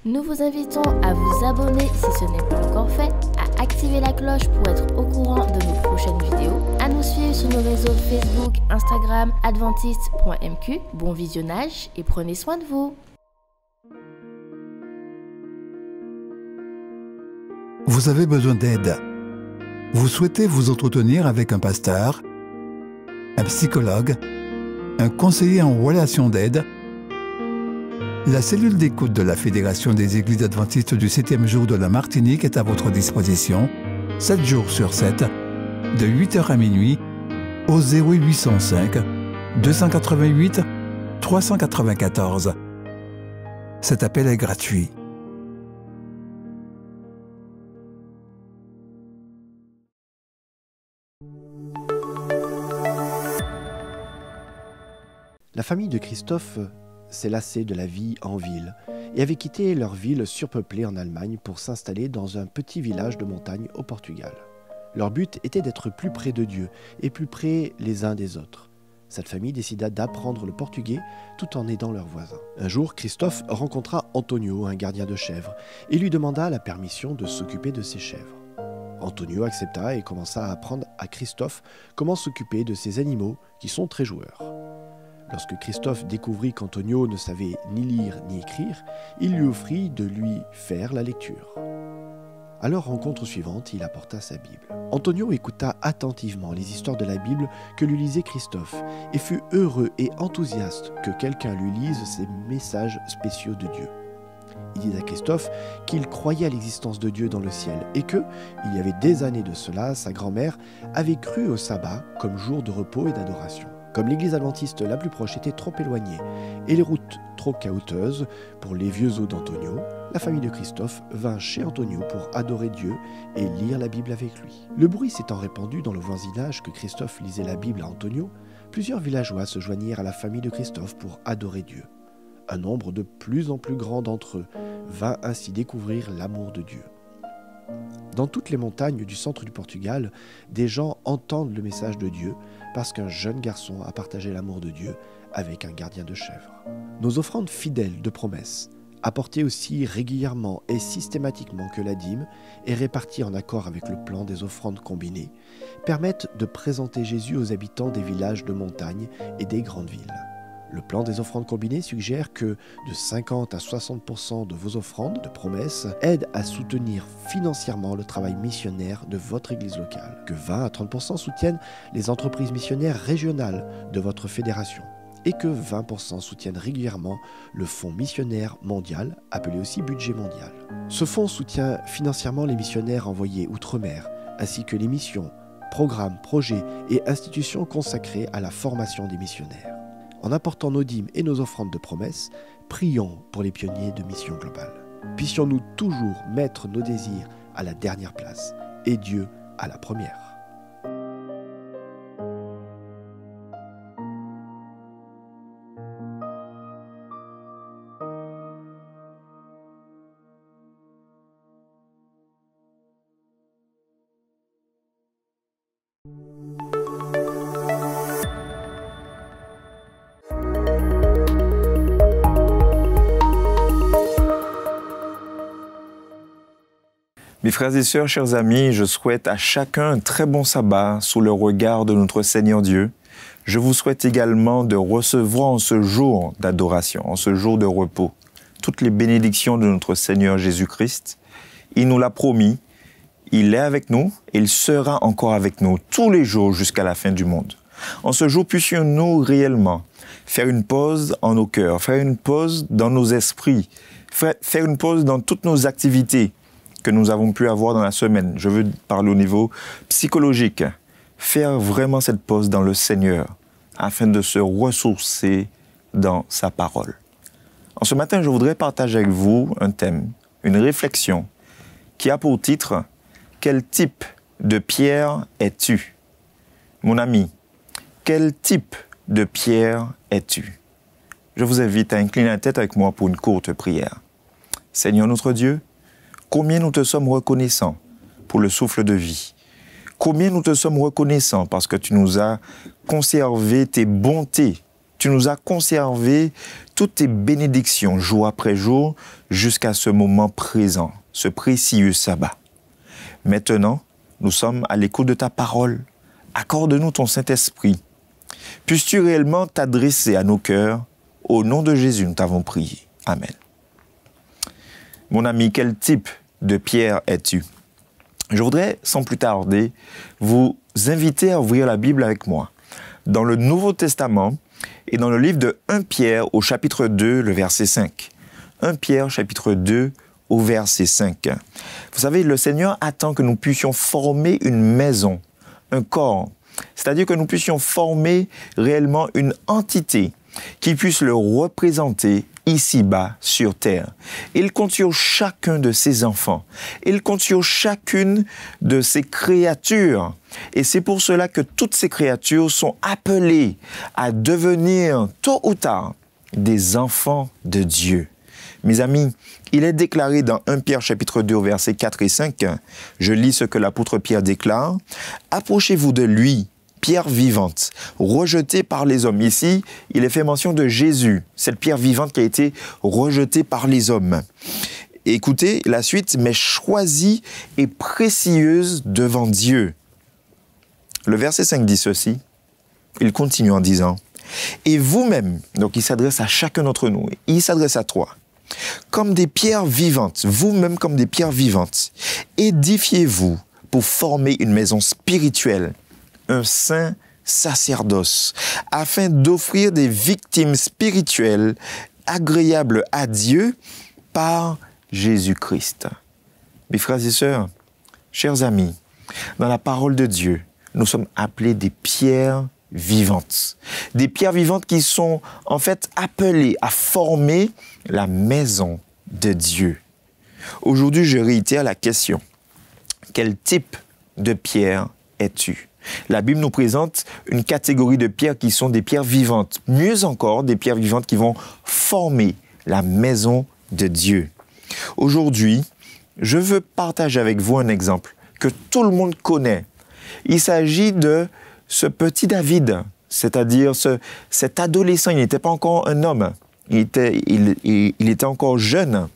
Nous vous invitons à vous abonner si ce n'est pas encore fait, à activer la cloche pour être au courant de nos prochaines vidéos, à nous suivre sur nos réseaux Facebook, Instagram, adventiste.mq. Bon visionnage et prenez soin de vous. Vous avez besoin d'aide. Vous souhaitez vous entretenir avec un pasteur, un psychologue, un conseiller en relation d'aide. La cellule d'écoute de la Fédération des Églises adventistes du 7e jour de la Martinique est à votre disposition, 7 jours sur 7, de 8h à minuit, au 0805 288 394. Cet appel est gratuit. La famille de Christophe s'est lassée de la vie en ville et avait quitté leur ville surpeuplée en Allemagne pour s'installer dans un petit village de montagne au Portugal. Leur but était d'être plus près de Dieu et plus près les uns des autres. Cette famille décida d'apprendre le portugais tout en aidant leurs voisins. Un jour, Christophe rencontra Antonio, un gardien de chèvres, et lui demanda la permission de s'occuper de ses chèvres. Antonio accepta et commença à apprendre à Christophe comment s'occuper de ces animaux qui sont très joueurs. Lorsque Christophe découvrit qu'Antonio ne savait ni lire ni écrire, il lui offrit de lui faire la lecture. À leur rencontre suivante, il apporta sa Bible. Antonio écouta attentivement les histoires de la Bible que lui lisait Christophe et fut heureux et enthousiaste que quelqu'un lui lise ces messages spéciaux de Dieu. Il dit à Christophe qu'il croyait à l'existence de Dieu dans le ciel et que, il y avait des années de cela, sa grand-mère avait cru au sabbat comme jour de repos et d'adoration. Comme l'église adventiste la plus proche était trop éloignée et les routes trop caouteuses pour les vieux os d'Antonio, la famille de Christophe vint chez Antonio pour adorer Dieu et lire la Bible avec lui. Le bruit s'étant répandu dans le voisinage que Christophe lisait la Bible à Antonio, plusieurs villageois se joignirent à la famille de Christophe pour adorer Dieu. Un nombre de plus en plus grand d'entre eux vint ainsi découvrir l'amour de Dieu. Dans toutes les montagnes du centre du Portugal, des gens entendent le message de Dieu parce qu'un jeune garçon a partagé l'amour de Dieu avec un gardien de chèvres. Nos offrandes fidèles de promesse, apportées aussi régulièrement et systématiquement que la dîme et réparties en accord avec le plan des offrandes combinées, permettent de présenter Jésus aux habitants des villages de montagne et des grandes villes. Le plan des offrandes combinées suggère que de 50 à 60% de vos offrandes de promesses aident à soutenir financièrement le travail missionnaire de votre église locale, que 20 à 30% soutiennent les entreprises missionnaires régionales de votre fédération et que 20% soutiennent régulièrement le Fonds missionnaire mondial, appelé aussi budget mondial. Ce fonds soutient financièrement les missionnaires envoyés outre-mer, ainsi que les missions, programmes, projets et institutions consacrées à la formation des missionnaires. En apportant nos dîmes et nos offrandes de promesses, prions pour les pionniers de Mission Globale. Puissions-nous toujours mettre nos désirs à la dernière place et Dieu à la première. Mes frères et sœurs, chers amis, je souhaite à chacun un très bon sabbat sous le regard de notre Seigneur Dieu. Je vous souhaite également de recevoir en ce jour d'adoration, en ce jour de repos, toutes les bénédictions de notre Seigneur Jésus-Christ. Il nous l'a promis, il est avec nous et il sera encore avec nous tous les jours jusqu'à la fin du monde. En ce jour, puissions-nous réellement faire une pause en nos cœurs, faire une pause dans nos esprits, faire une pause dans toutes nos activités que nous avons pu avoir dans la semaine. Je veux parler au niveau psychologique. Faire vraiment cette pause dans le Seigneur afin de se ressourcer dans sa parole. En ce matin, je voudrais partager avec vous un thème, une réflexion qui a pour titre « Quel type de pierre es-tu » Mon ami, quel type de pierre es-tu? Je vous invite à incliner la tête avec moi pour une courte prière. Seigneur notre Dieu, combien nous te sommes reconnaissants pour le souffle de vie. Combien nous te sommes reconnaissants parce que tu nous as conservé tes bontés. Tu nous as conservé toutes tes bénédictions jour après jour jusqu'à ce moment présent, ce précieux sabbat. Maintenant, nous sommes à l'écoute de ta parole. Accorde-nous ton Saint-Esprit. Puisses-tu réellement t'adresser à nos cœurs. Au nom de Jésus, nous t'avons prié. Amen. Mon ami, quel type de pierre es-tu? Je voudrais, sans plus tarder, vous inviter à ouvrir la Bible avec moi dans le Nouveau Testament et dans le livre de 1 Pierre au chapitre 2, le verset 5. 1 Pierre, chapitre 2, au verset 5. Vous savez, le Seigneur attend que nous puissions former une maison, un corps, c'est-à-dire que nous puissions former réellement une entité qui puisse le représenter ici-bas sur terre. Il compte sur chacun de ses enfants. Il compte sur chacune de ses créatures. Et c'est pour cela que toutes ces créatures sont appelées à devenir, tôt ou tard, des enfants de Dieu. Mes amis, il est déclaré dans 1 Pierre chapitre 2 versets 4 et 5, je lis ce que l'apôtre Pierre déclare, « Approchez-vous de lui, pierre vivante, rejetée par les hommes. » Ici, il est fait mention de Jésus, cette pierre vivante qui a été rejetée par les hommes. Écoutez la suite, « mais choisie et précieuse devant Dieu. » Le verset 5 dit ceci, il continue en disant, « Et vous-même, donc il s'adresse à chacun d'entre nous, il s'adresse à toi, comme des pierres vivantes, vous-même comme des pierres vivantes, édifiez-vous pour former une maison spirituelle, un saint sacerdoce, afin d'offrir des victimes spirituelles agréables à Dieu par Jésus-Christ. » Mes frères et sœurs, chers amis, dans la parole de Dieu, nous sommes appelés des pierres vivantes. Des pierres vivantes qui sont en fait appelées à former la maison de Dieu. Aujourd'hui, je réitère la question. Quel type de pierre es-tu? La Bible nous présente une catégorie de pierres qui sont des pierres vivantes. Mieux encore, des pierres vivantes qui vont former la maison de Dieu. Aujourd'hui, je veux partager avec vous un exemple que tout le monde connaît. Il s'agit de ce petit David, c'est-à-dire cet adolescent. Il n'était pas encore un homme, il était encore jeune.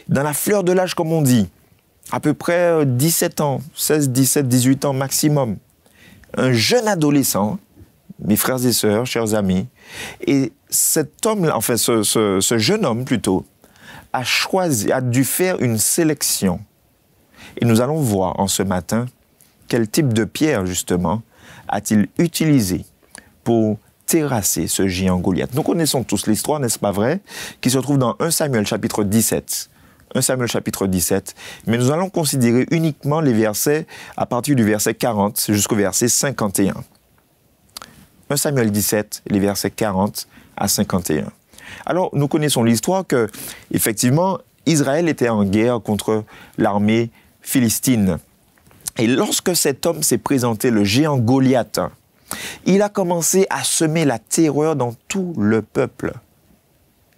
Dans la fleur de l'âge, comme on dit, à peu près 17 ans, 16, 17, 18 ans maximum. Un jeune adolescent, mes frères et sœurs, chers amis, et cet homme, enfin ce jeune homme plutôt, a dû faire une sélection. Et nous allons voir en ce matin quel type de pierre, justement, a-t-il utilisé pour terrasser ce géant Goliath. Nous connaissons tous l'histoire, n'est-ce pas vrai, qui se trouve dans 1 Samuel chapitre 17. 1 Samuel chapitre 17, mais nous allons considérer uniquement les versets à partir du verset 40 jusqu'au verset 51. 1 Samuel 17, les versets 40 à 51. Alors, nous connaissons l'histoire que, effectivement, Israël était en guerre contre l'armée philistine. Et lorsque cet homme s'est présenté, le géant Goliath, il a commencé à semer la terreur dans tout le peuple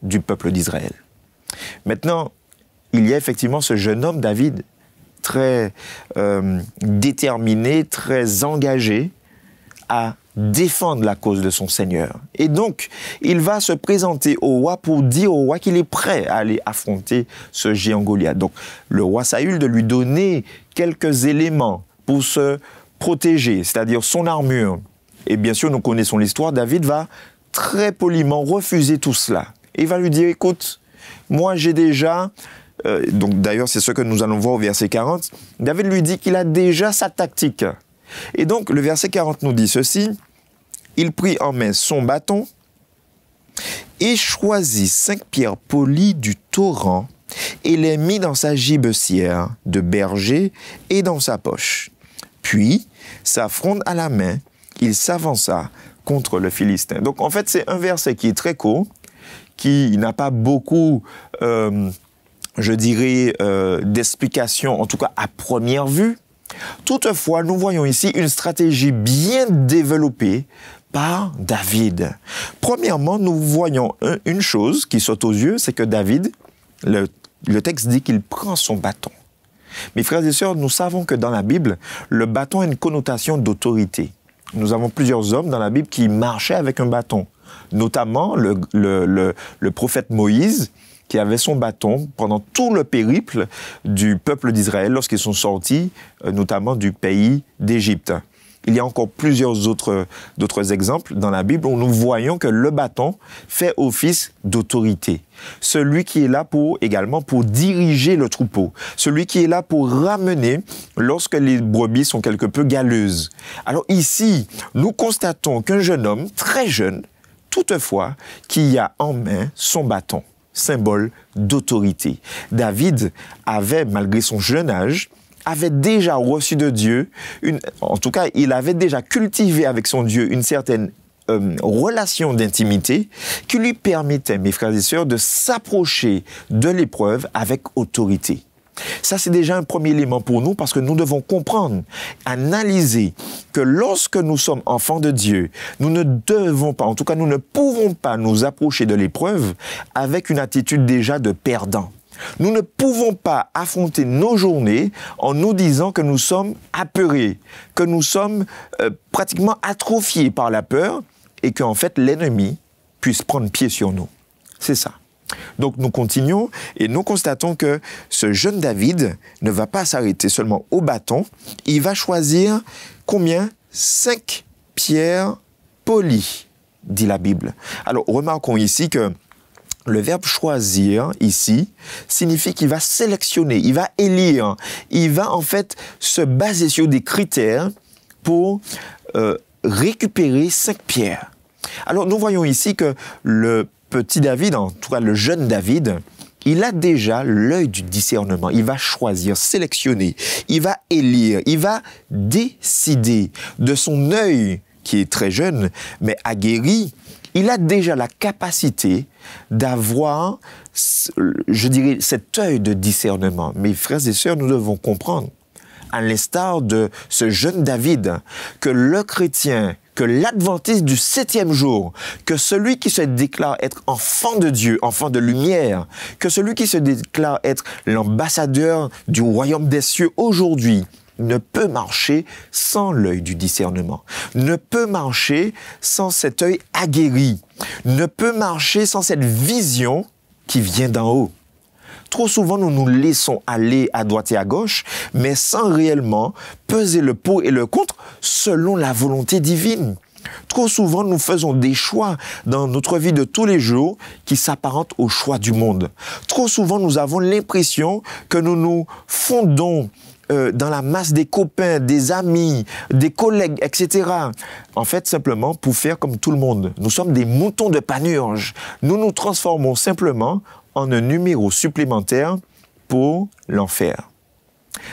d'Israël. Maintenant, il y a effectivement ce jeune homme, David, très déterminé, très engagé à défendre la cause de son Seigneur. Et donc, il va se présenter au roi pour dire au roi qu'il est prêt à aller affronter ce géant Goliath. Donc, le roi Saül de lui donner quelques éléments pour se protéger, c'est-à-dire son armure. Et bien sûr, nous connaissons l'histoire, David va très poliment refuser tout cela. Et il va lui dire, écoute, moi j'ai déjà... donc d'ailleurs, c'est ce que nous allons voir au verset 40. David lui dit qu'il a déjà sa tactique. Et donc, le verset 40 nous dit ceci. Il prit en main son bâton et choisit 5 pierres polies du torrent et les mit dans sa gibecière de berger et dans sa poche. Puis, sa fronde à la main, il s'avança contre le Philistin. Donc, en fait, c'est un verset qui est très court, qui n'a pas beaucoup... je dirais, d'explication, en tout cas à première vue. Toutefois, nous voyons ici une stratégie bien développée par David. Premièrement, nous voyons une chose qui saute aux yeux, c'est que David, le texte dit qu'il prend son bâton. Mes frères et sœurs, nous savons que dans la Bible, le bâton a une connotation d'autorité. Nous avons plusieurs hommes dans la Bible qui marchaient avec un bâton. notamment le prophète Moïse, qui avait son bâton pendant tout le périple du peuple d'Israël lorsqu'ils sont sortis, notamment du pays d'Égypte. Il y a encore plusieurs d'autres exemples dans la Bible où nous voyons que le bâton fait office d'autorité. Celui qui est là également pour diriger le troupeau. Celui qui est là pour ramener lorsque les brebis sont quelque peu galeuses. Alors ici, nous constatons qu'un jeune homme, très jeune, toutefois, qui a en main son bâton, symbole d'autorité. David avait, malgré son jeune âge, avait déjà reçu de Dieu, en tout cas, il avait déjà cultivé avec son Dieu une certaine relation d'intimité qui lui permettait, mes frères et sœurs, de s'approcher de l'épreuve avec autorité. Ça, c'est déjà un premier élément pour nous parce que nous devons comprendre, analyser que lorsque nous sommes enfants de Dieu, nous ne devons pas, en tout cas, nous ne pouvons pas nous approcher de l'épreuve avec une attitude déjà de perdant. Nous ne pouvons pas affronter nos journées en nous disant que nous sommes apeurés, que nous sommes pratiquement atrophiés par la peur et qu'en fait l'ennemi puisse prendre pied sur nous. C'est ça. Donc nous continuons et nous constatons que ce jeune David ne va pas s'arrêter seulement au bâton, il va choisir combien? 5 pierres polies, dit la Bible. Alors remarquons ici que le verbe choisir, ici, signifie qu'il va sélectionner, il va élire, il va en fait se baser sur des critères pour récupérer 5 pierres. Alors nous voyons ici que le petit David, en tout cas le jeune David, il a déjà l'œil du discernement. Il va choisir, sélectionner, il va élire, il va décider de son œil qui est très jeune, mais aguerri. Il a déjà la capacité d'avoir, je dirais, cet œil de discernement. Mes frères et sœurs, nous devons comprendre, à l'instar de ce jeune David, que le chrétien, que l'adventiste du 7e jour, que celui qui se déclare être enfant de Dieu, enfant de lumière, que celui qui se déclare être l'ambassadeur du royaume des cieux aujourd'hui, ne peut marcher sans l'œil du discernement, ne peut marcher sans cet œil aguerri, ne peut marcher sans cette vision qui vient d'en haut. Trop souvent, nous nous laissons aller à droite et à gauche, mais sans réellement peser le pour et le contre selon la volonté divine. Trop souvent, nous faisons des choix dans notre vie de tous les jours qui s'apparentent aux choix du monde. Trop souvent, nous avons l'impression que nous nous fondons dans la masse des copains, des amis, des collègues, etc. En fait, simplement pour faire comme tout le monde. Nous sommes des moutons de panurge. Nous nous transformons simplement en un numéro supplémentaire pour l'enfer.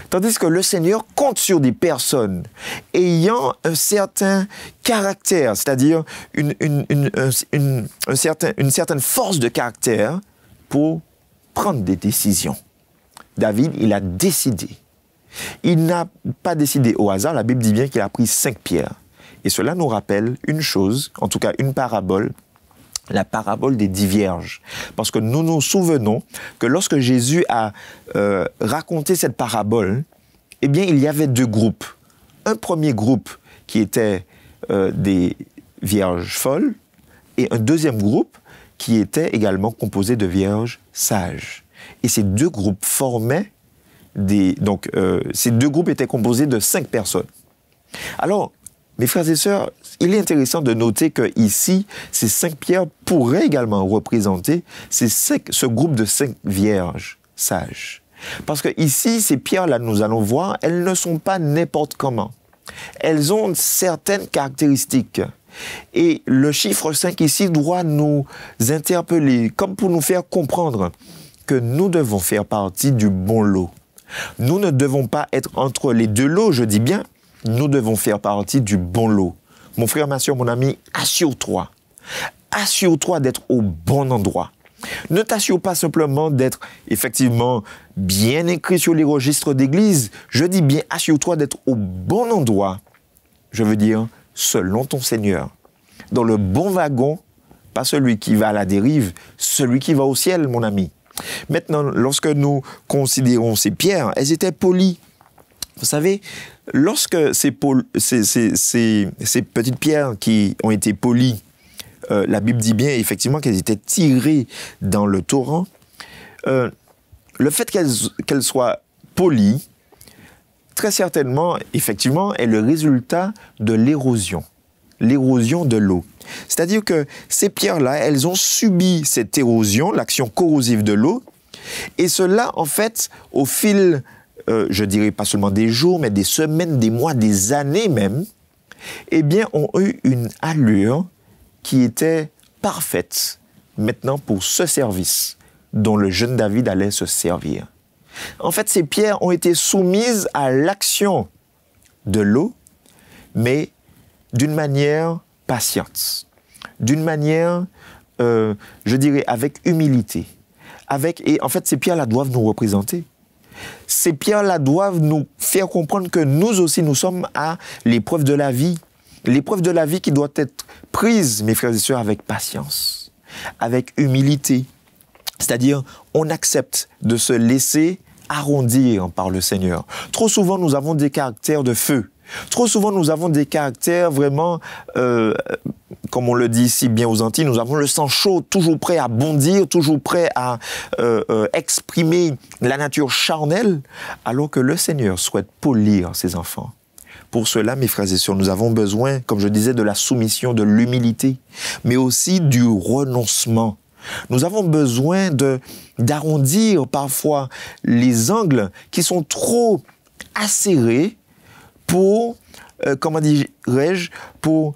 Tandis que le Seigneur compte sur des personnes ayant un certain caractère, c'est-à-dire une certaine force de caractère pour prendre des décisions. David, il a décidé. Il n'a pas décidé au hasard, la Bible dit bien qu'il a pris 5 pierres. Et cela nous rappelle une chose, en tout cas une parabole, la parabole des 10 vierges. Parce que nous nous souvenons que lorsque Jésus a raconté cette parabole, eh bien il y avait 2 groupes. Un premier groupe qui était des vierges folles et un deuxième groupe qui était également composé de vierges sages. Et ces 2 groupes formaient ces 2 groupes étaient composés de 5 personnes. Alors, mes frères et sœurs, il est intéressant de noter que ici, ces 5 pierres pourraient également représenter ce groupe de 5 vierges sages. Parce que ici, ces pierres-là, nous allons voir, elles ne sont pas n'importe comment. Elles ont certaines caractéristiques. Et le chiffre 5 ici doit nous interpeller, comme pour nous faire comprendre que nous devons faire partie du bon lot. Nous ne devons pas être entre les 2 lots, je dis bien, nous devons faire partie du bon lot. Mon frère, ma soeur, mon ami, assure-toi. Assure-toi d'être au bon endroit. Ne t'assure pas simplement d'être effectivement bien écrit sur les registres d'église. Je dis bien, assure-toi d'être au bon endroit. Je veux dire, selon ton Seigneur. Dans le bon wagon, pas celui qui va à la dérive, celui qui va au ciel, mon ami. Maintenant, lorsque nous considérons ces pierres, elles étaient polies. Vous savez, lorsque ces petites pierres qui ont été polies la Bible dit bien effectivement qu'elles étaient tirées dans le torrent. Le fait qu'elles soient polies, très certainement, effectivement, est le résultat de l'érosion de l'eau. C'est-à-dire que ces pierres-là, elles ont subi cette érosion, l'action corrosive de l'eau, et cela, en fait, au fil, je dirais pas seulement des jours, mais des semaines, des mois, des années même, eh bien, ont eu une allure qui était parfaite maintenant pour ce service dont le jeune David allait se servir. En fait, ces pierres ont été soumises à l'action de l'eau, mais d'une manière patiente, d'une manière, je dirais, avec humilité. Et en fait, ces pierres-là doivent nous représenter. Ces pierres-là doivent nous faire comprendre que nous aussi, nous sommes à l'épreuve de la vie. L'épreuve de la vie qui doit être prise, mes frères et sœurs, avec patience, avec humilité. C'est-à-dire, on accepte de se laisser arrondir par le Seigneur. Trop souvent, nous avons des caractères de feu. Trop souvent, nous avons des caractères vraiment, comme on le dit si bien aux Antilles, nous avons le sang chaud, toujours prêt à bondir, toujours prêt à exprimer la nature charnelle, alors que le Seigneur souhaite polir ses enfants. Pour cela, mes frères et sœurs, nous avons besoin, comme je disais, de la soumission, de l'humilité, mais aussi du renoncement. Nous avons besoin d'arrondir parfois les angles qui sont trop acérés pour, comment dirais-je, pour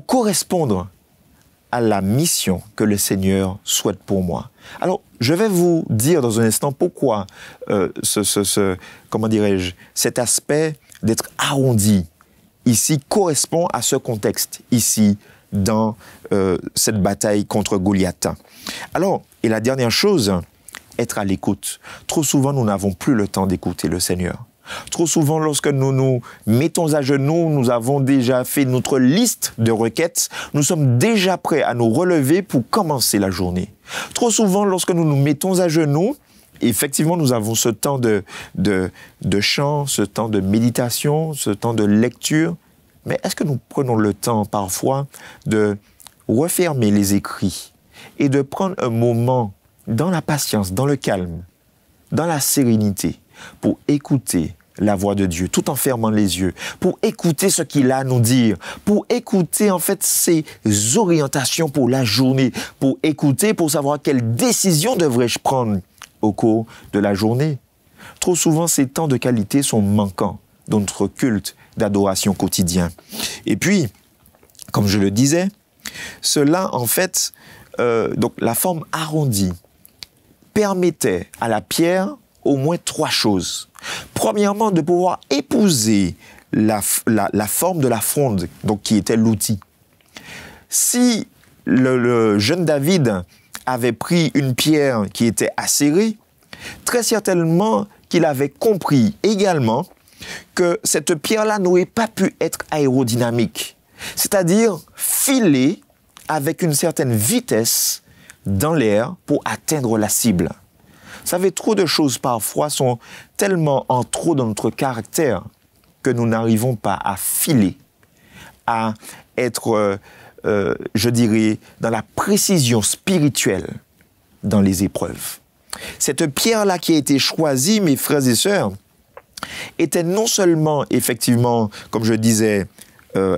correspondre à la mission que le Seigneur souhaite pour moi. Alors, je vais vous dire dans un instant pourquoi comment dirais-je, cet aspect d'être arrondi ici correspond à ce contexte ici dans cette bataille contre Goliath. Alors, et la dernière chose, être à l'écoute. Trop souvent, nous n'avons plus le temps d'écouter le Seigneur. Trop souvent, lorsque nous nous mettons à genoux, nous avons déjà fait notre liste de requêtes, nous sommes déjà prêts à nous relever pour commencer la journée. Trop souvent, lorsque nous nous mettons à genoux, effectivement, nous avons ce temps de chant, ce temps de méditation, ce temps de lecture, mais est-ce que nous prenons le temps parfois de refermer les écrits et de prendre un moment dans la patience, dans le calme, dans la sérénité, pour écouter la voix de Dieu, tout en fermant les yeux, pour écouter ce qu'il a à nous dire, pour écouter en fait ses orientations pour la journée, pour écouter, pour savoir quelle décision devrais-je prendre au cours de la journée. Trop souvent, ces temps de qualité sont manquants dans notre culte d'adoration quotidien. Et puis, comme je le disais, cela en fait, donc la forme arrondie permettait à la pierre au moins 3 choses. Premièrement, de pouvoir épouser la forme de la fronde, donc qui était l'outil. Si le jeune David avait pris une pierre qui était acérée, très certainement qu'il avait compris également que cette pierre-là n'aurait pas pu être aérodynamique, c'est-à-dire filer avec une certaine vitesse dans l'air pour atteindre la cible. Vous savez, trop de choses parfois sont tellement en trop dans notre caractère que nous n'arrivons pas à filer, à être, je dirais, dans la précision spirituelle dans les épreuves. Cette pierre-là qui a été choisie, mes frères et sœurs, était non seulement, effectivement, comme je disais,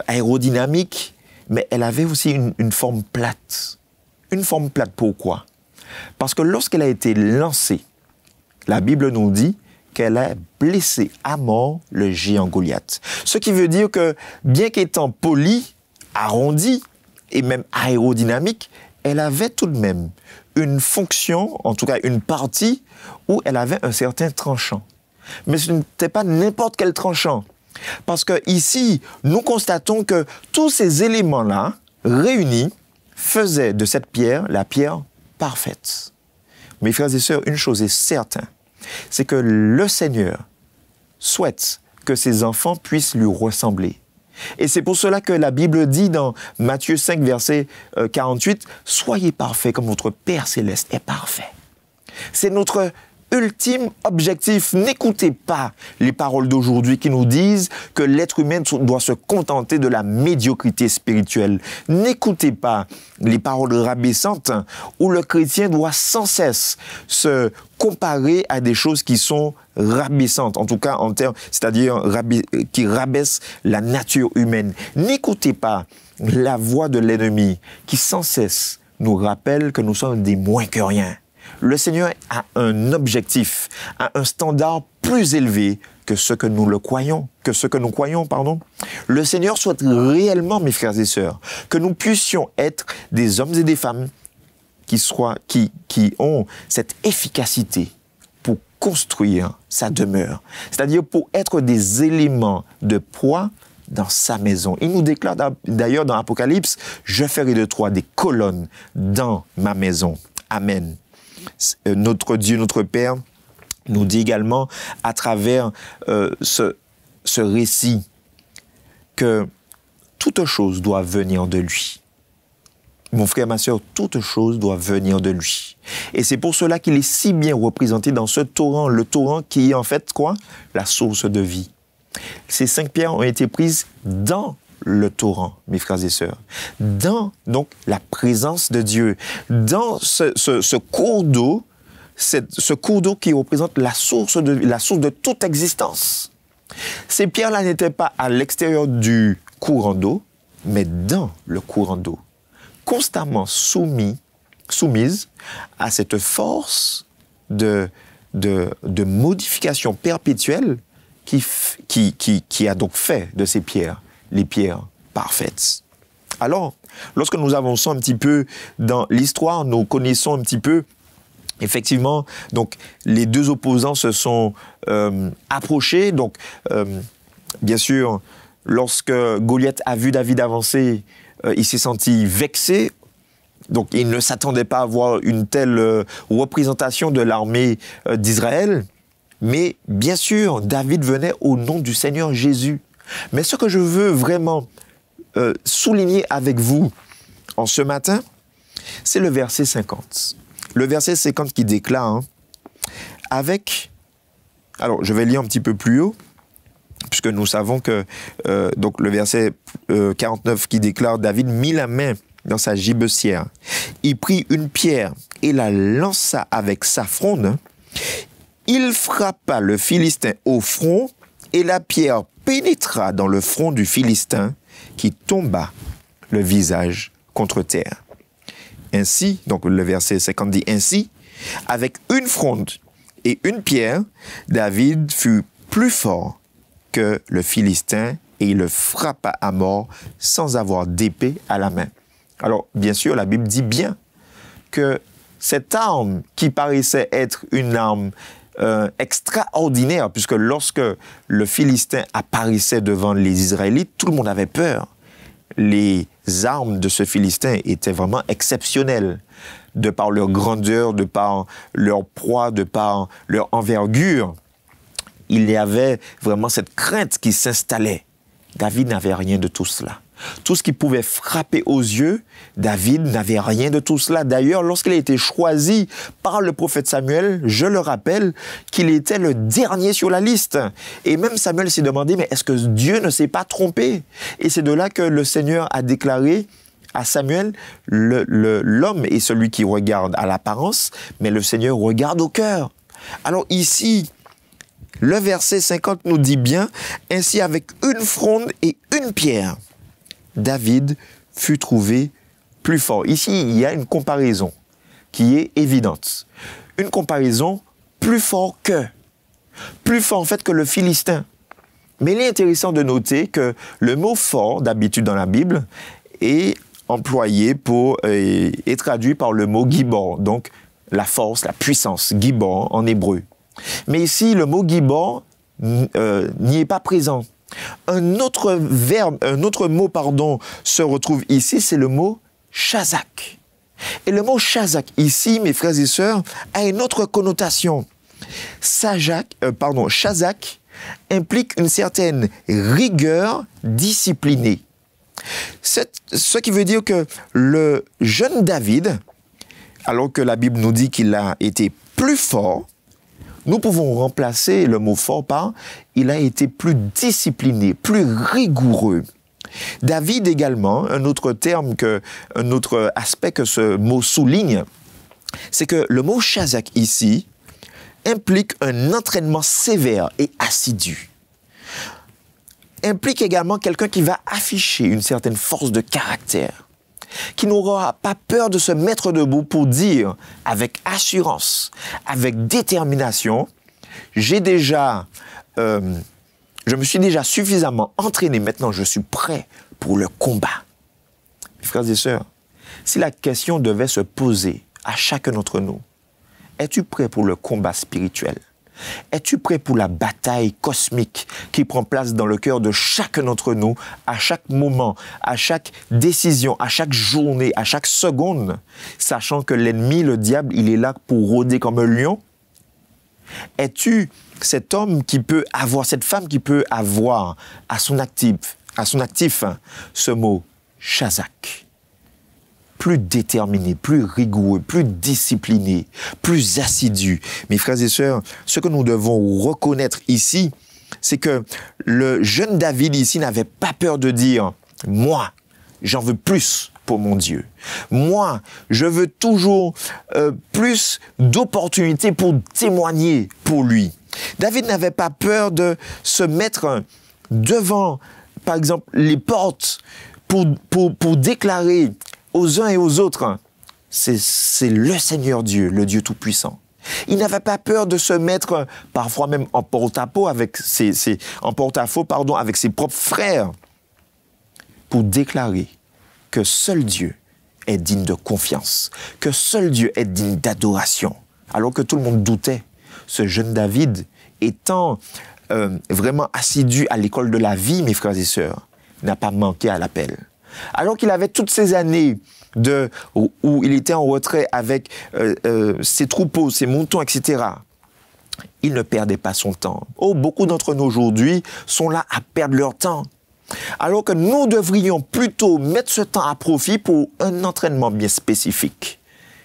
aérodynamique, mais elle avait aussi une forme plate. Une forme plate, pourquoi ? Parce que lorsqu'elle a été lancée, la Bible nous dit qu'elle a blessé à mort le géant Goliath. Ce qui veut dire que, bien qu'étant polie, arrondie et même aérodynamique, elle avait tout de même une fonction, en tout cas une partie, où elle avait un certain tranchant. Mais ce n'était pas n'importe quel tranchant. Parce que ici, nous constatons que tous ces éléments-là, réunis, faisaient de cette pierre la pierre parfaite. Mes frères et sœurs, une chose est certaine, c'est que le Seigneur souhaite que ses enfants puissent lui ressembler. Et c'est pour cela que la Bible dit dans Matthieu 5, verset 48, « Soyez parfaits comme votre Père céleste est parfait ». C'est notre ultime objectif. N'écoutez pas les paroles d'aujourd'hui qui nous disent que l'être humain doit se contenter de la médiocrité spirituelle. N'écoutez pas les paroles rabaissantes où le chrétien doit sans cesse se comparer à des choses qui sont rabaissantes, en tout cas en termes, c'est-à-dire qui rabaissent la nature humaine. N'écoutez pas la voix de l'ennemi qui sans cesse nous rappelle que nous sommes des moins que rien. Le Seigneur a un objectif, a un standard plus élevé que ce que nous croyons. Le Seigneur souhaite réellement, mes frères et sœurs, que nous puissions être des hommes et des femmes qui ont cette efficacité pour construire sa demeure, c'est-à-dire pour être des éléments de poids dans sa maison. Il nous déclare d'ailleurs dans Apocalypse, « Je ferai de toi des colonnes dans ma maison. » Amen. Notre Dieu, notre Père, nous dit également à travers ce récit que toute chose doit venir de lui. Mon frère, ma sœur, toute chose doit venir de lui. Et c'est pour cela qu'il est si bien représenté dans ce torrent, le torrent qui est en fait quoi? La source de vie. Ces 5 pierres ont été prises dans le torrent, mes frères et sœurs, dans donc la présence de Dieu, dans ce cours d'eau, ce cours d'eau qui représente la source de toute existence. Ces pierres-là n'étaient pas à l'extérieur du courant d'eau, mais dans le courant d'eau, constamment soumises à cette force de modification perpétuelle qui a donc fait de ces pierres les pierres parfaites. Alors, lorsque nous avançons un petit peu dans l'histoire, nous connaissons un petit peu, effectivement, donc les deux opposants se sont approchés. Donc, bien sûr, lorsque Goliath a vu David avancer, il s'est senti vexé. Donc, il ne s'attendait pas à voir une telle représentation de l'armée d'Israël. Mais bien sûr, David venait au nom du Seigneur Jésus. Mais ce que je veux vraiment souligner avec vous en ce matin, c'est le verset 50. Le verset 50 qui déclare, alors je vais lire un petit peu plus haut, puisque nous savons que donc le verset 49 qui déclare, David mit la main dans sa gibecière. Il prit une pierre et la lança avec sa fronde. Il frappa le Philistin au front et la pierre pénétra dans le front du Philistin qui tomba le visage contre terre. Ainsi, donc le verset 50 dit ainsi, avec une fronde et une pierre, David fut plus fort que le Philistin et il le frappa à mort sans avoir d'épée à la main. Alors, bien sûr, la Bible dit bien que cette arme qui paraissait être une arme extraordinaire, puisque lorsque le Philistin apparaissait devant les Israélites, tout le monde avait peur. Les armes de ce Philistin étaient vraiment exceptionnelles, de par leur grandeur, de par leur poids, de par leur envergure. Il y avait vraiment cette crainte qui s'installait. David n'avait rien de tout cela. Tout ce qui pouvait frapper aux yeux, David n'avait rien de tout cela. D'ailleurs, lorsqu'il a été choisi par le prophète Samuel, je le rappelle, qu'il était le dernier sur la liste. Et même Samuel s'est demandé, mais est-ce que Dieu ne s'est pas trompé? Et c'est de là que le Seigneur a déclaré à Samuel, l'homme est celui qui regarde à l'apparence, mais le Seigneur regarde au cœur. Alors ici, le verset 50 nous dit bien, ainsi avec une fronde et une pierre, David fut trouvé plus fort. Ici, il y a une comparaison qui est évidente. Une comparaison plus fort en fait que le Philistin. Mais il est intéressant de noter que le mot fort, d'habitude dans la Bible, est employé est traduit par le mot gibor, donc la force, la puissance, gibor en hébreu. Mais ici, le mot gibor n'y est pas présent. Un autre mot, se retrouve ici, c'est le mot chazak. Et le mot chazak, ici, mes frères et sœurs, a une autre connotation. Chazak implique une certaine rigueur disciplinée. Ce qui veut dire que le jeune David, alors que la Bible nous dit qu'il a été plus fort, Nous pouvons remplacer le mot fort par « il a été plus discipliné, plus rigoureux ». David également, un autre aspect que ce mot souligne, c'est que le mot Shazak ici implique un entraînement sévère et assidu. Implique également quelqu'un qui va afficher une certaine force de caractère, qui n'aura pas peur de se mettre debout pour dire avec assurance, avec détermination, je me suis déjà suffisamment entraîné, maintenant je suis prêt pour le combat. Mes frères et sœurs, si la question devait se poser à chacun d'entre nous, es-tu prêt pour le combat spirituel? Es-tu prêt pour la bataille cosmique qui prend place dans le cœur de chacun d'entre nous, à chaque moment, à chaque décision, à chaque journée, à chaque seconde, sachant que l'ennemi, le diable, il est là pour rôder comme un lion? Es-tu cet homme qui peut avoir, cette femme qui peut avoir à son actif ce mot Shazak? Plus déterminé, plus rigoureux, plus discipliné, plus assidu. Mes frères et sœurs, ce que nous devons reconnaître ici, c'est que le jeune David ici n'avait pas peur de dire « Moi, j'en veux plus pour mon Dieu. Moi, je veux toujours plus d'opportunités pour témoigner pour lui. » David n'avait pas peur de se mettre devant, par exemple, les portes pour déclarer aux uns et aux autres, c'est le Seigneur Dieu, le Dieu Tout-Puissant. Il n'avait pas peur de se mettre, parfois même en porte-à-faux avec ses propres frères, pour déclarer que seul Dieu est digne de confiance, que seul Dieu est digne d'adoration. Alors que tout le monde doutait, ce jeune David, étant vraiment assidu à l'école de la vie, mes frères et sœurs, n'a pas manqué à l'appel. Alors qu'il avait toutes ces années où il était en retrait avec ses troupeaux, ses moutons, etc., il ne perdait pas son temps. Oh, beaucoup d'entre nous aujourd'hui sont là à perdre leur temps. Alors que nous devrions plutôt mettre ce temps à profit pour un entraînement bien spécifique.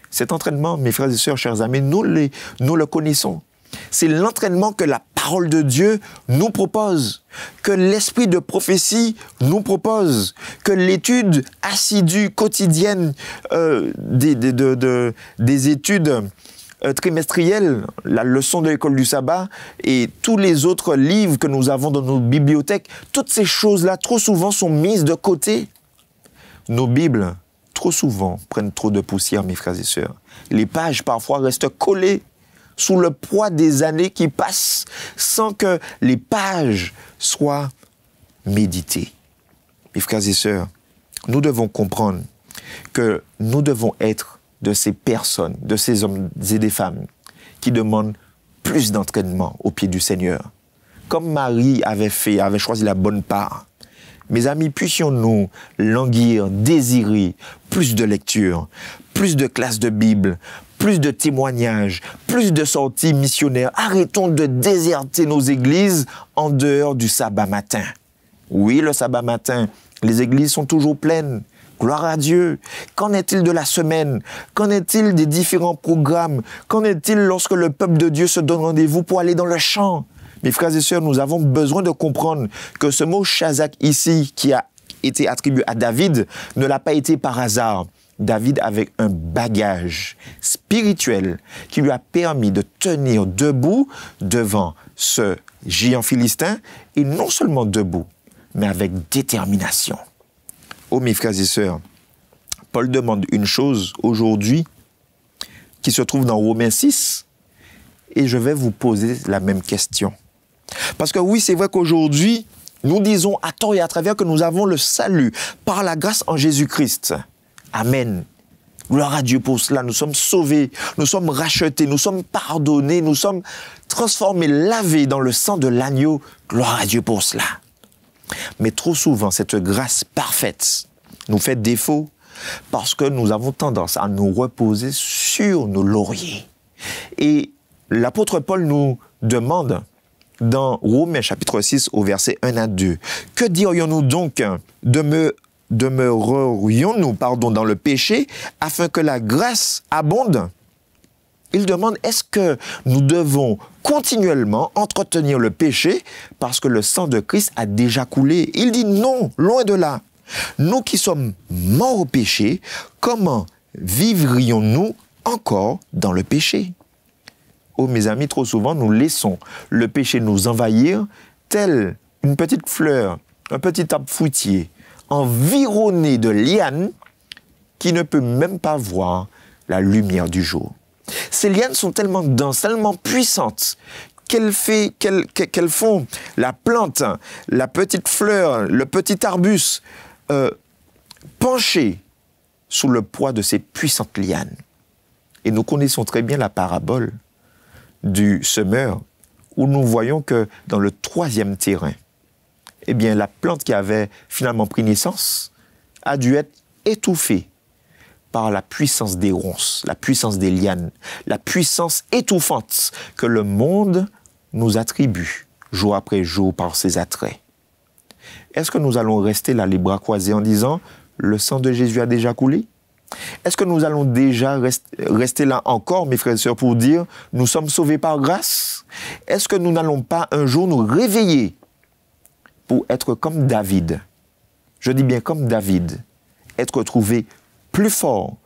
Cet entraînement, mes frères et sœurs, chers amis, nous le connaissons. C'est l'entraînement que la parole de Dieu nous propose, que l'esprit de prophétie nous propose, que l'étude assidue, quotidienne des études trimestrielles, la leçon de l'école du sabbat et tous les autres livres que nous avons dans nos bibliothèques, toutes ces choses-là, trop souvent, sont mises de côté. Nos Bibles, trop souvent, prennent trop de poussière, mes frères et sœurs. Les pages, parfois, restent collées sous le poids des années qui passent sans que les pages soient méditées. Mes frères et sœurs, nous devons comprendre que nous devons être de ces personnes, de ces hommes et des femmes qui demandent plus d'entraînement au pied du Seigneur. Comme Marie avait choisi la bonne part. Mes amis, puissions-nous languir, désirer plus de lecture, plus de classes de Bible, plus de témoignages, plus de sorties missionnaires. Arrêtons de déserter nos églises en dehors du sabbat matin. Oui, le sabbat matin, les églises sont toujours pleines. Gloire à Dieu. Qu'en est-il de la semaine? Qu'en est-il des différents programmes? Qu'en est-il lorsque le peuple de Dieu se donne rendez-vous pour aller dans le champ? Mes frères et sœurs, nous avons besoin de comprendre que ce mot Shazak ici, qui a été attribué à David, ne l'a pas été par hasard. David avait un bagage spirituel qui lui a permis de tenir debout devant ce géant philistin, et non seulement debout, mais avec détermination. Oh mes frères et sœurs, Paul demande une chose aujourd'hui qui se trouve dans Romains 6, et je vais vous poser la même question. Parce que oui, c'est vrai qu'aujourd'hui, nous disons à tort et à travers que nous avons le salut par la grâce en Jésus-Christ. Amen. Gloire à Dieu pour cela. Nous sommes sauvés, nous sommes rachetés, nous sommes pardonnés, nous sommes transformés, lavés dans le sang de l'agneau. Gloire à Dieu pour cela. Mais trop souvent, cette grâce parfaite nous fait défaut parce que nous avons tendance à nous reposer sur nos lauriers. Et l'apôtre Paul nous demande dans Romains chapitre 6 au verset 1 à 2, « Que dirions-nous donc? Demeurerions-nous dans le péché afin que la grâce abonde? Il demande, est-ce que nous devons continuellement entretenir le péché parce que le sang de Christ a déjà coulé? Il dit non, loin de là. Nous qui sommes morts au péché, comment vivrions-nous encore dans le péché? Oh mes amis, trop souvent nous laissons le péché nous envahir tel une petite fleur, un petit arbre fruitier, environné de lianes qui ne peut même pas voir la lumière du jour. Ces lianes sont tellement denses, tellement puissantes, qu'elles font la plante, la petite fleur, le petit arbuste pencher sous le poids de ces puissantes lianes. Et nous connaissons très bien la parabole du semeur, où nous voyons que dans le 3e terrain, eh bien, la plante qui avait finalement pris naissance a dû être étouffée par la puissance des ronces, la puissance des lianes, la puissance étouffante que le monde nous attribue jour après jour par ses attraits. Est-ce que nous allons rester là les bras croisés en disant « le sang de Jésus a déjà coulé » ? Est-ce que nous allons déjà rester là encore, mes frères et sœurs, pour dire « nous sommes sauvés par grâce » ? Est-ce que nous n'allons pas un jour nous réveiller pour être comme David ? Je dis bien comme David, être trouvé plus fort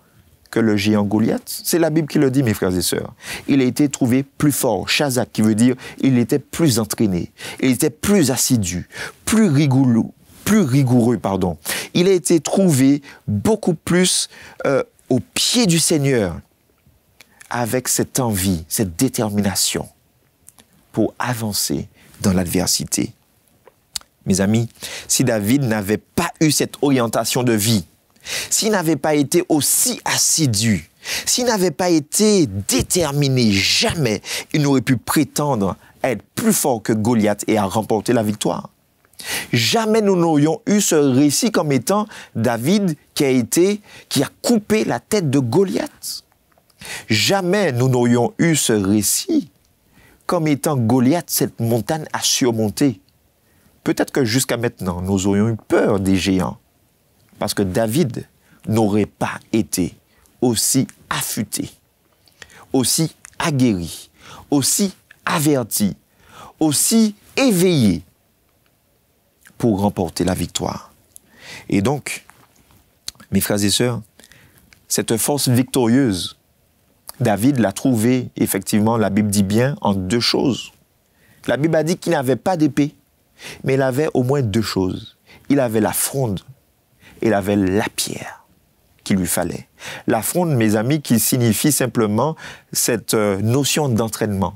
que le géant Goliath. C'est la Bible qui le dit, mes frères et sœurs. Il a été trouvé plus fort, Shazak, qui veut dire il était plus entraîné, il était plus assidu, plus rigoureux. Il a été trouvé beaucoup plus au pied du Seigneur, avec cette envie, cette détermination pour avancer dans l'adversité. Mes amis, si David n'avait pas eu cette orientation de vie, s'il n'avait pas été aussi assidu, s'il n'avait pas été déterminé, jamais il n'aurait pu prétendre à être plus fort que Goliath et à remporter la victoire. Jamais nous n'aurions eu ce récit comme étant David qui a coupé la tête de Goliath. Jamais nous n'aurions eu ce récit comme étant Goliath, cette montagne à surmonter. Peut-être que jusqu'à maintenant, nous aurions eu peur des géants. Parce que David n'aurait pas été aussi affûté, aussi aguerri, aussi averti, aussi éveillé pour remporter la victoire. Et donc, mes frères et sœurs, cette force victorieuse, David l'a trouvée, effectivement, la Bible dit bien, en 2 choses. La Bible a dit qu'il n'avait pas d'épée, mais il avait au moins 2 choses. Il avait la fronde, et il avait la pierre qu'il lui fallait. La fronde, mes amis, qui signifie simplement cette notion d'entraînement.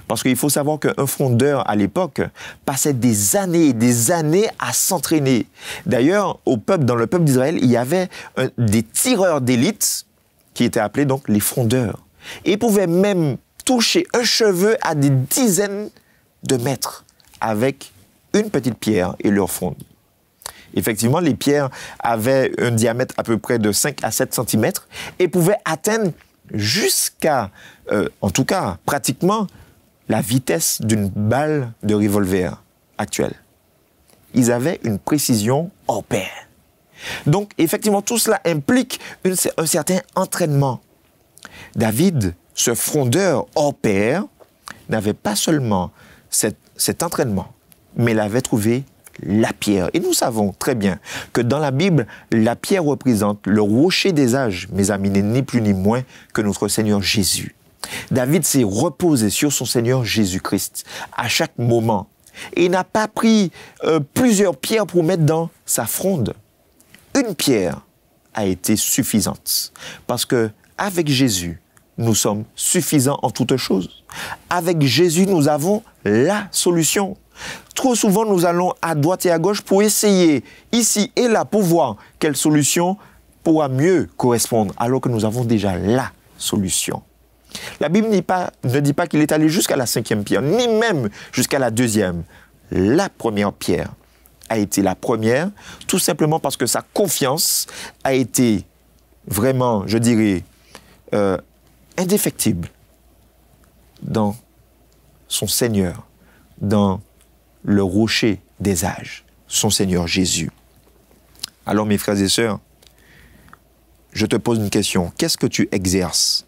Parce qu'il faut savoir qu'un frondeur, à l'époque, passait des années et des années à s'entraîner. D'ailleurs, dans le peuple d'Israël, il y avait des tireurs d'élite qui étaient appelés donc les frondeurs. Et ils pouvaient même toucher un cheveu à des dizaines de mètres avec une petite pierre et leur fronde. Effectivement, les pierres avaient un diamètre à peu près de 5 à 7 cm et pouvaient atteindre jusqu'à, en tout cas, pratiquement, la vitesse d'une balle de revolver actuelle. Ils avaient une précision hors pair. Donc, effectivement, tout cela implique un certain entraînement. David, ce frondeur hors pair, n'avait pas seulement cet entraînement, mais il avait trouvé la pierre. Et nous savons très bien que dans la Bible, la pierre représente le rocher des âges, mes amis, n'est ni plus ni moins que notre Seigneur Jésus. David s'est reposé sur son Seigneur Jésus-Christ à chaque moment. Et il n'a pas pris plusieurs pierres pour mettre dans sa fronde. Une pierre a été suffisante. Parce que avec Jésus, nous sommes suffisants en toutes choses. Avec Jésus, nous avons la solution. Trop souvent, nous allons à droite et à gauche pour essayer, ici et là, pour voir quelle solution pourra mieux correspondre, alors que nous avons déjà la solution. La Bible ne dit pas qu'il est allé jusqu'à la 5e pierre, ni même jusqu'à la 2e. La première pierre a été la première, tout simplement parce que sa confiance a été vraiment, je dirais, indéfectible dans son Seigneur, dans le rocher des âges, son Seigneur Jésus. Alors, mes frères et sœurs, je te pose une question. Qu'est-ce que tu exerces?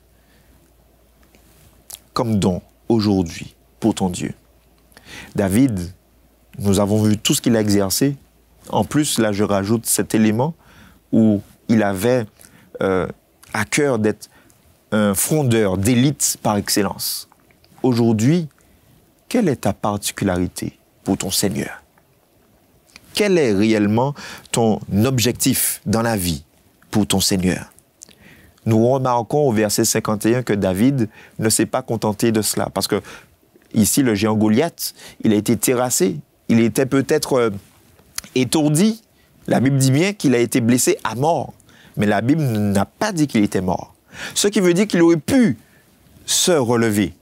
comme don aujourd'hui pour ton Dieu? David, nous avons vu tout ce qu'il a exercé. En plus, là, je rajoute cet élément où il avait à cœur d'être un frondeur d'élite par excellence. Aujourd'hui, quelle est ta particularité pour ton Seigneur? Quel est réellement ton objectif dans la vie pour ton Seigneur? Nous remarquons au verset 51 que David ne s'est pas contenté de cela. Parce que ici, le géant Goliath, il a été terrassé. Il était peut-être étourdi. La Bible dit bien qu'il a été blessé à mort. Mais la Bible n'a pas dit qu'il était mort. Ce qui veut dire qu'il aurait pu se relever.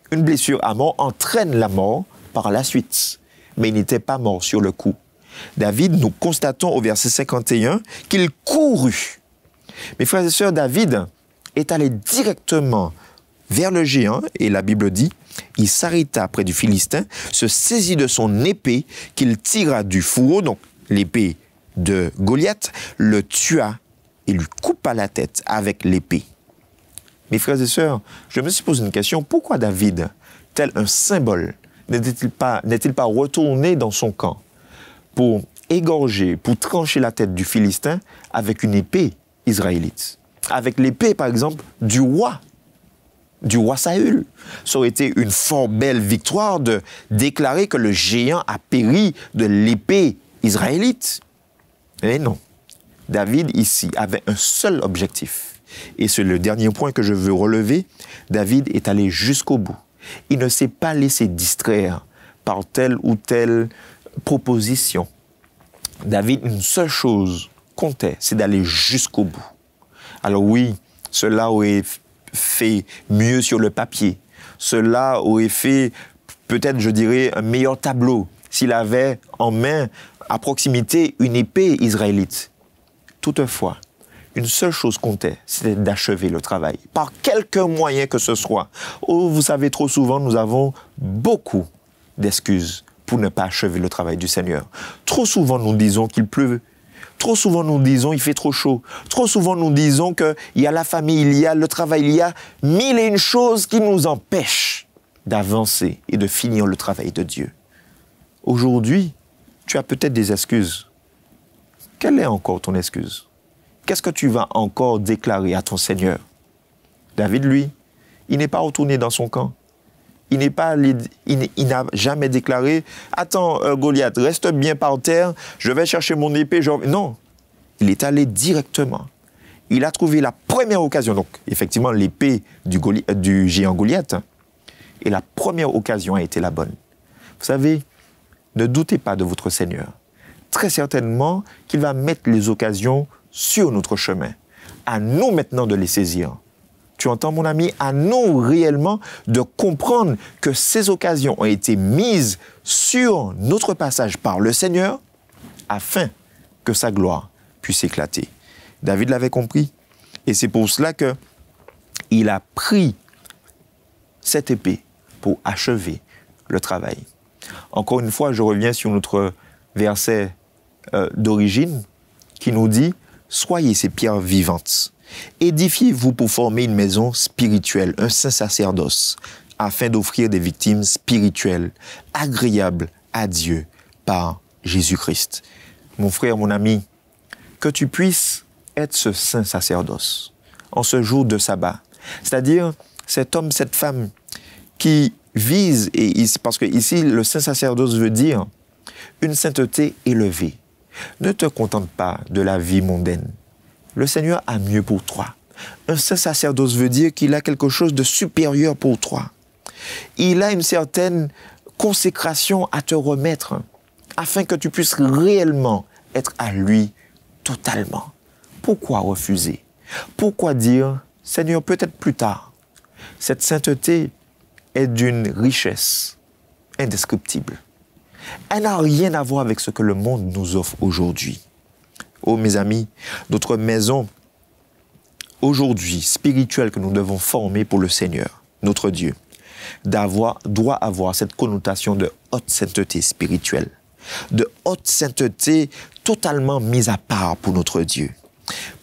Une blessure à mort entraîne la mort par la suite. Mais il n'était pas mort sur le coup. David, nous constatons au verset 51 qu'il courut. Mes frères et sœurs, David est allé directement vers le géant, et la Bible dit, il s'arrêta près du Philistin, se saisit de son épée qu'il tira du fourreau, donc l'épée de Goliath, le tua et lui coupa la tête avec l'épée. Mes frères et sœurs, je me suis posé une question, pourquoi David, tel un symbole, n'est-il pas retourné dans son camp pour égorger, pour trancher la tête du Philistin avec une épée israélite? Avec l'épée, par exemple, du roi Saül. Ça aurait été une fort belle victoire de déclarer que le géant a péri de l'épée israélite. Mais non. David, ici, avait un seul objectif. Et c'est le dernier point que je veux relever. David est allé jusqu'au bout. Il ne s'est pas laissé distraire par telle ou telle proposition. David, une seule chose comptait, c'est d'aller jusqu'au bout. Alors oui, cela aurait fait mieux sur le papier. Cela aurait fait, peut-être, je dirais, un meilleur tableau s'il avait en main, à proximité, une épée israélite. Toutefois, une seule chose comptait, c'était d'achever le travail, par quelque moyen que ce soit. Oh, vous savez, trop souvent, nous avons beaucoup d'excuses pour ne pas achever le travail du Seigneur. Trop souvent, nous disons qu'il pleut. Trop souvent, nous disons qu'il fait trop chaud. Trop souvent, nous disons qu'il y a la famille, il y a le travail, il y a mille et une choses qui nous empêchent d'avancer et de finir le travail de Dieu. Aujourd'hui, tu as peut-être des excuses. Quelle est encore ton excuse? Qu'est-ce que tu vas encore déclarer à ton Seigneur? David, lui, il n'est pas retourné dans son camp. Il n'a jamais déclaré « Attends, Goliath, reste bien par terre, je vais chercher mon épée. » Non, il est allé directement. Il a trouvé la première occasion, donc effectivement l'épée du géant Goliath, et la première occasion a été la bonne. Vous savez, ne doutez pas de votre Seigneur. Très certainement qu'il va mettre les occasions sur notre chemin. À nous maintenant de les saisir. Tu entends, mon ami? À nous réellement de comprendre que ces occasions ont été mises sur notre passage par le Seigneur afin que sa gloire puisse éclater. David l'avait compris et c'est pour cela qu'il a pris cette épée pour achever le travail. Encore une fois, je reviens sur notre verset d'origine qui nous dit « Soyez ces pierres vivantes. Édifiez-vous pour former une maison spirituelle, un saint sacerdoce, afin d'offrir des victimes spirituelles, agréables à Dieu par Jésus-Christ. » Mon frère, mon ami, que tu puisses être ce saint sacerdoce en ce jour de sabbat. C'est-à-dire cet homme, cette femme qui vise, parce que ici le saint sacerdoce veut dire une sainteté élevée. Ne te contente pas de la vie mondaine. Le Seigneur a mieux pour toi. Un saint sacerdoce veut dire qu'il a quelque chose de supérieur pour toi. Il a une certaine consécration à te remettre afin que tu puisses réellement être à lui totalement. Pourquoi refuser? Pourquoi dire, Seigneur, peut-être plus tard? Cette sainteté est d'une richesse indescriptible. Elle n'a rien à voir avec ce que le monde nous offre aujourd'hui. Oh mes amis, notre maison aujourd'hui spirituelle que nous devons former pour le Seigneur, notre Dieu, doit avoir cette connotation de haute sainteté spirituelle, de haute sainteté totalement mise à part pour notre Dieu.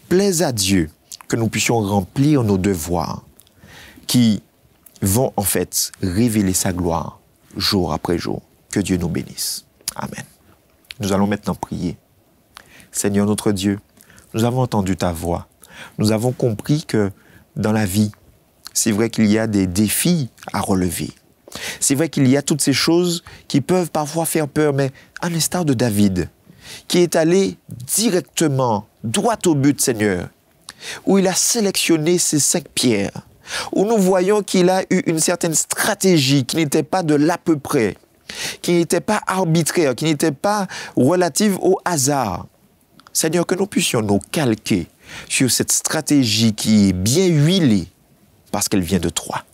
Plaise à Dieu que nous puissions remplir nos devoirs qui vont en fait révéler sa gloire jour après jour. Que Dieu nous bénisse. Amen. Nous allons maintenant prier. Seigneur notre Dieu, nous avons entendu ta voix. Nous avons compris que dans la vie, c'est vrai qu'il y a des défis à relever. C'est vrai qu'il y a toutes ces choses qui peuvent parfois faire peur, mais à l'instar de David, qui est allé directement, droit au but, Seigneur, où il a sélectionné ses 5 pierres, où nous voyons qu'il a eu une certaine stratégie qui n'était pas de l'à peu près, qui n'était pas arbitraire, qui n'était pas relative au hasard. Seigneur, que nous puissions nous calquer sur cette stratégie qui est bien huilée, parce qu'elle vient de toi.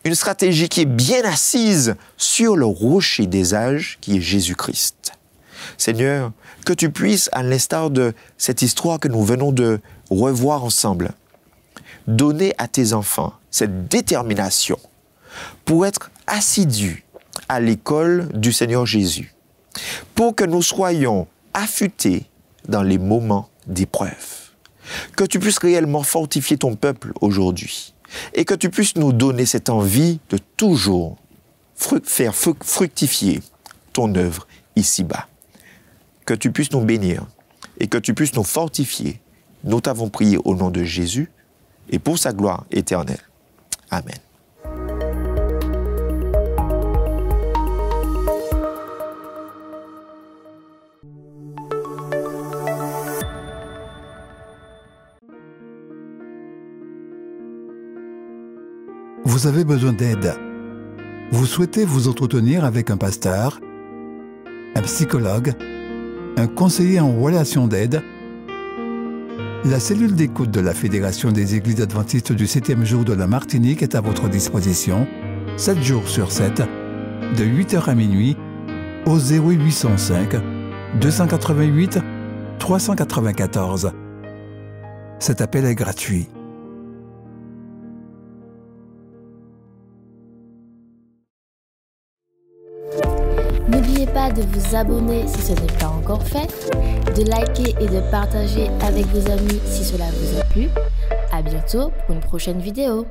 Une stratégie qui est bien assise sur le rocher des âges qui est Jésus-Christ. Seigneur, que tu puisses, à l'instar de cette histoire que nous venons de revoir ensemble, donner à tes enfants cette détermination pour être assidus à l'école du Seigneur Jésus, pour que nous soyons affûtés dans les moments d'épreuve. Que tu puisses réellement fortifier ton peuple aujourd'hui et que tu puisses nous donner cette envie de toujours faire fructifier ton œuvre ici-bas. Que tu puisses nous bénir et que tu puisses nous fortifier. Nous t'avons prié au nom de Jésus et pour sa gloire éternelle. Amen. Vous avez besoin d'aide. Vous souhaitez vous entretenir avec un pasteur, un psychologue, un conseiller en relation d'aide. La cellule d'écoute de la Fédération des Églises adventistes du 7e jour de la Martinique est à votre disposition, 7 jours sur 7, de 8h à minuit, au 0805 288 394. Cet appel est gratuit. N'oubliez pas de vous abonner si ce n'est pas encore fait, de liker et de partager avec vos amis si cela vous a plu. À bientôt pour une prochaine vidéo.